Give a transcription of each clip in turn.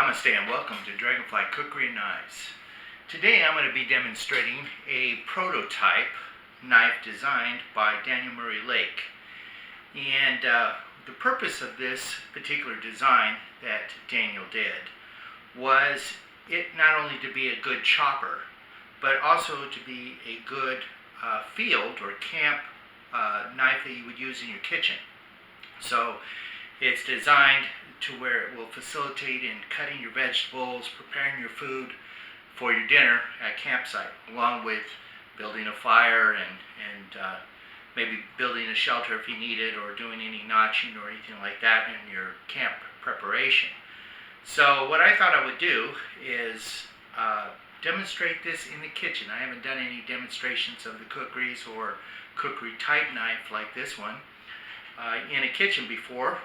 Namaste and welcome to Dragonfly Khukuri Knives. Today I'm going to be demonstrating a prototype knife designed by Daniel Murray Lake. And the purpose of this particular design that Daniel did was it not only to be a good chopper, but also to be a good field or camp knife that you would use in your kitchen. So it's designed to where it will facilitate in cutting your vegetables, preparing your food for your dinner at campsite, along with building a fire and maybe building a shelter if you need it, or doing any notching or anything like that in your camp preparation. So what I thought I would do is demonstrate this in the kitchen. I haven't done any demonstrations of the kukris or kukri type knife like this one in a kitchen before.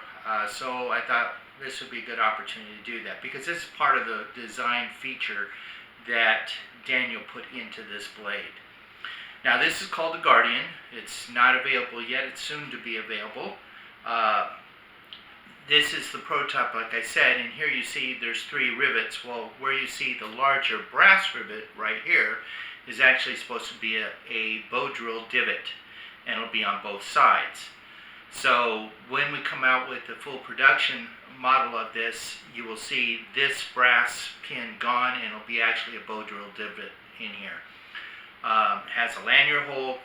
So I thought this would be a good opportunity to do that, because this is part of the design feature that Daniel put into this blade. Now this is called the Guardian. It's not available yet. It's soon to be available. This is the prototype, like I said, and here you see there's 3 rivets. Well, where you see the larger brass rivet right here is actually supposed to be a bow drill divot, and it'll be on both sides. So when we come out with the full production model of this, you will see this brass pin gone, and it'll be actually a bow drill divot in here. Has a lanyard hole.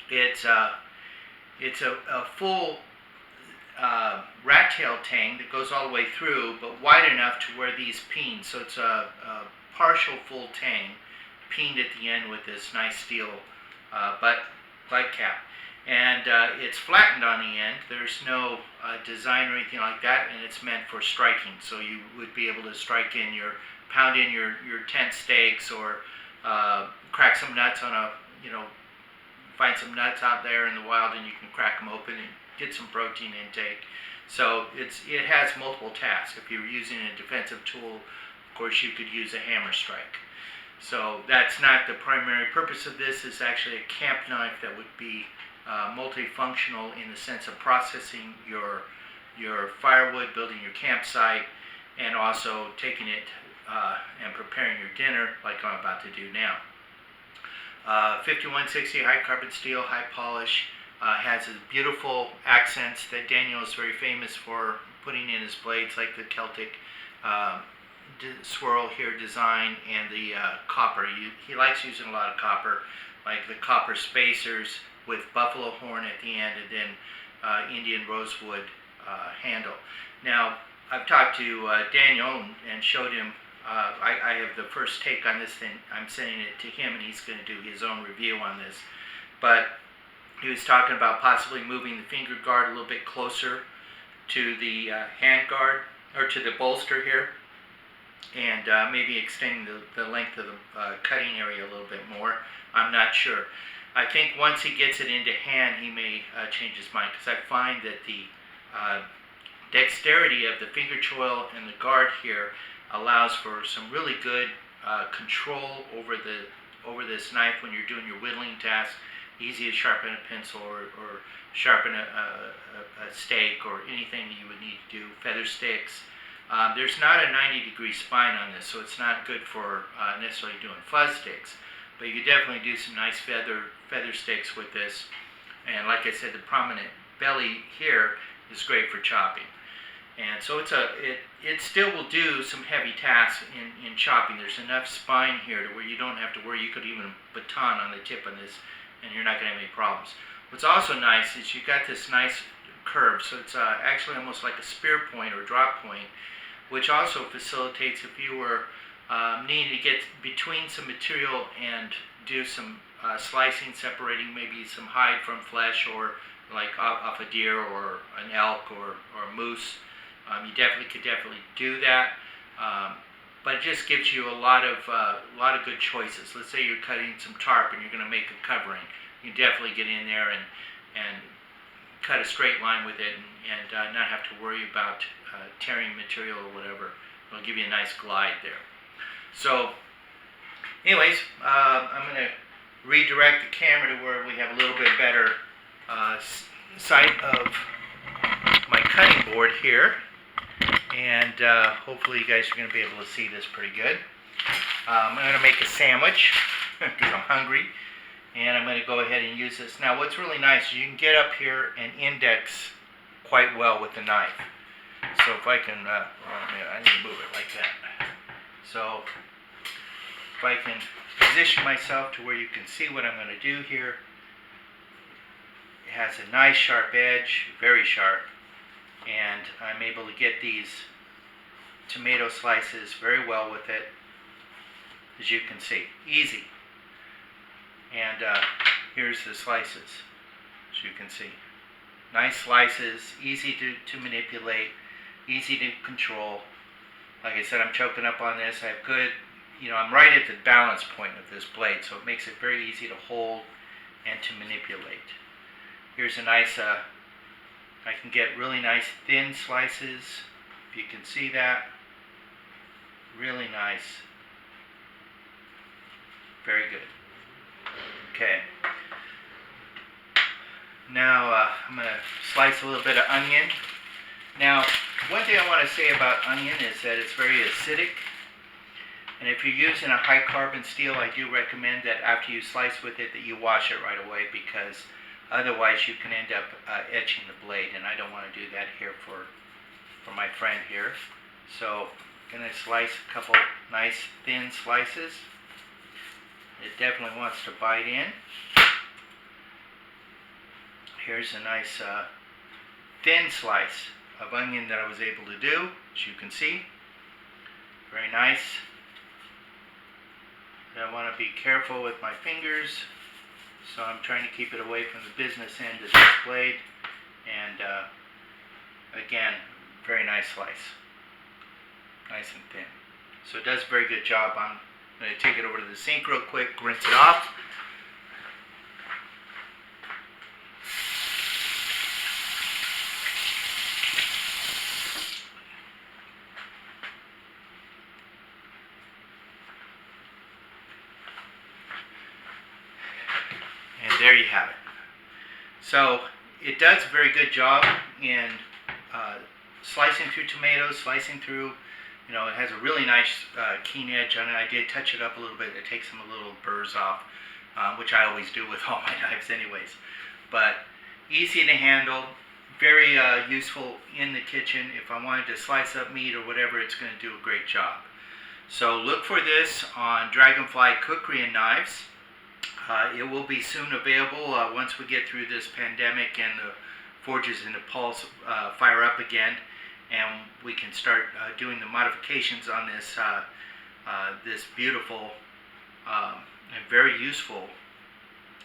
It's a full rat tail tang that goes all the way through, but wide enough to where these peen. So it's a partial full tang peened at the end with this nice steel butt cap. And it's flattened on the end. There's no design or anything like that, and it's meant for striking. So you would be able to pound in your tent steaks, or crack some nuts on find some nuts out there in the wild, and you can crack them open and get some protein intake. So it has multiple tasks. If you're using a defensive tool, of course you could use a hammer strike. So that's not the primary purpose of this. It's actually a camp knife that would be multifunctional in the sense of processing your firewood, building your campsite, and also taking it and preparing your dinner like I'm about to do now. 5160 high carbon steel, high polish, has beautiful accents that Daniel is very famous for putting in his blades, like the Celtic swirl here design, and the copper. He likes using a lot of copper, like the copper spacers with buffalo horn at the end, and then Indian rosewood handle. Now, I've talked to Daniel and showed him, I have the first take on this thing. I'm sending it to him, and he's going to do his own review on this. But he was talking about possibly moving the finger guard a little bit closer to the hand guard, or to the bolster here, and maybe extending the length of the cutting area a little bit more. I'm not sure. I think once he gets it into hand, he may change his mind, because I find that the dexterity of the finger choil and the guard here allows for some really good control over this knife when you're doing your whittling task. Easy to sharpen a pencil, or sharpen a steak, or anything that you would need to do. Feather sticks. There's not a 90-degree spine on this, so it's not good for necessarily doing fuzz sticks. But you could definitely do some nice feather sticks with this. And like I said, the prominent belly here is great for chopping. And so it still will do some heavy tasks in chopping. There's enough spine here to where you don't have to worry. You could even baton on the tip of this, and you're not going to have any problems. What's also nice is you got this nice curve. So it's actually almost like a spear point or drop point, which also facilitates if you were needing to get between some material and do some slicing, separating maybe some hide from flesh, or like off a deer or an elk or a moose. You could definitely do that, but it just gives you a lot of good choices. Let's say you're cutting some tarp and you're going to make a covering. You can definitely get in there and cut a straight line with it, and not have to worry about tearing material or whatever. It'll give you a nice glide there. So anyways, I'm going to redirect the camera to where we have a little bit better sight of my cutting board here. and hopefully you guys are going to be able to see this pretty good. I'm going to make a sandwich because I'm hungry, and I'm going to go ahead and use this. Now what's really nice is you can get up here and index quite well with the knife. So if I can, I need to move it like that. So if I can position myself to where you can see what I'm going to do here. It has a nice sharp edge, very sharp, and I'm able to get these tomato slices very well with it, as you can see. Easy. And here's the slices, as you can see. Nice slices, easy to manipulate, easy to control. Like I said, I'm choking up on this. I have good, I'm right at the balance point of this blade, so it makes it very easy to hold and to manipulate. Here's a nice, I can get really nice thin slices, if you can see that. Really nice. Very good. Okay. Now I'm going to slice a little bit of onion. Now, one thing I want to say about onion is that it's very acidic. And if you're using a high carbon steel, I do recommend that after you slice with it that you wash it right away, because otherwise you can end up etching the blade, and I don't want to do that here for my friend here. So I'm going to slice a couple nice thin slices. It definitely wants to bite in. Here's a nice thin slice of onion that I was able to do, as you can see. Very nice. I want to be careful with my fingers, so I'm trying to keep it away from the business end of this blade. And again, very nice slice. Nice and thin. So it does a very good job. I'm going to take it over to the sink real quick, rinse it off. And there you have it. So it does a very good job in slicing through tomatoes, slicing through, it has a really nice keen edge on it. I did touch it up a little bit. It takes some little burrs off, which I always do with all my knives anyways. But easy to handle, very useful in the kitchen. If I wanted to slice up meat or whatever, it's going to do a great job. So look for this on Dragonfly Khukuri Knives. It will be soon available once we get through this pandemic and the forges in Nepal fire up again, and we can start doing the modifications on this this beautiful and very useful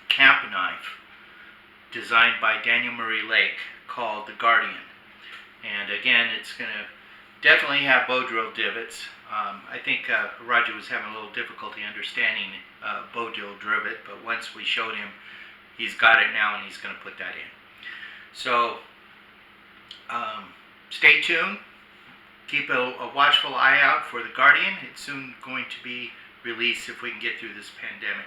camp knife designed by Daniel Marie Lake called the Guardian. And again, it's going to definitely have bow drill divots. I think Roger was having a little difficulty understanding bow drill divot, but once we showed him, he's got it now and he's going to put that in. So stay tuned. Keep a watchful eye out for the Guardian. It's soon going to be released if we can get through this pandemic.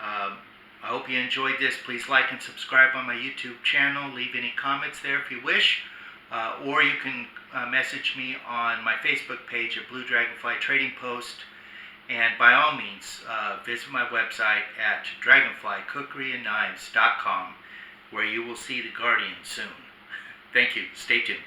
I hope you enjoyed this. Please like and subscribe on my YouTube channel. Leave any comments there if you wish. Or you can message me on my Facebook page at Blue Dragonfly Trading Post. And by all means, visit my website at dragonflykhukuriknives.com, where you will see the Guardian soon. Thank you. Stay tuned.